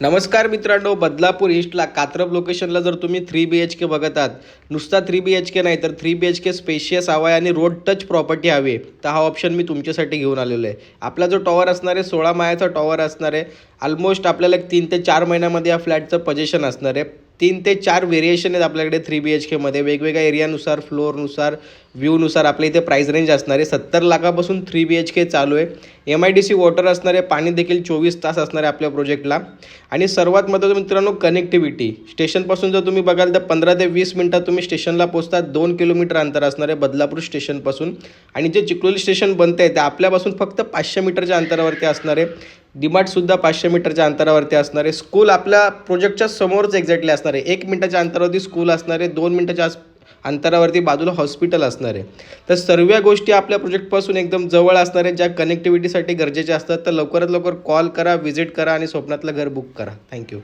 नमस्कार मित्रांनो, बदलापूर ईस्टला कात्रप लोकेशनला जर तुम्ही 3 BHK बघत आहात, नुसता 3 BHK नाही तर 3 BHK स्पेशियस हवा आहे आणि रोड टच प्रॉपर्टी हवी आहे, तर हा ऑप्शन मी तुमच्यासाठी घेऊन आलेलो आहे. आपला जो टॉवर असणार आहे 16 माळ्याचा टॉवर असणार आहे. ऑलमोस्ट आपल्याला 3 ते 4 महिन्यामध्ये या फ्लॅटचं पोझिशन असणार आहे. 3 ते 4 व्हेरिएशन आहेत आपल्याकडे 3 BHKमध्ये. वेगवेगळ्या एरियानुसार, फ्लोअरनुसार, व्ह्यूनुसार आपल्या इथे प्राईस रेंज असणार आहे. 70 लाखापासून 3 BHK चालू आहे. MIDC वॉटर असणार आहे. पाणी देखील 24 तास असणार आहे आपल्या प्रोजेक्टला. आणि सर्वात महत्त्वाचं मित्रांनो, कनेक्टिव्हिटी. स्टेशनपासून जर तुम्ही बघाल तर 15 ते 20 मिनटात तुम्ही स्टेशनला पोहोचता. 2 किलोमीटर अंतर असणार आहे बदलापूर स्टेशनपासून. आणि जे चिखलोली स्टेशन बनतं आहे ते आपल्यापासून फक्त 500 मीटरच्या अंतरावरती असणार आहे. डीमार्टसुद्धा 500 मीटरच्या अंतरावरती असणार आहे. स्कूल आपल्या प्रोजेक्टच्या समोरच एक्झॅक्टली असणार आहे. 1 मिनिटाच्या अंतरावरती स्कूल असणार आहे. 2 मिनिटाच्या अंतरावरती बाजूला हॉस्पिटल असणार आहे. तर सर्व गोष्टी आपल्या प्रोजेक्टपासून एकदम जवळ असणार आहेत, ज्या कनेक्टिव्हिटीसाठी गरजेच्या असतात. तर लवकरात लवकर कॉल करा, व्हिजिट करा आणि स्वप्नातलं घर बुक करा. थँक्यू.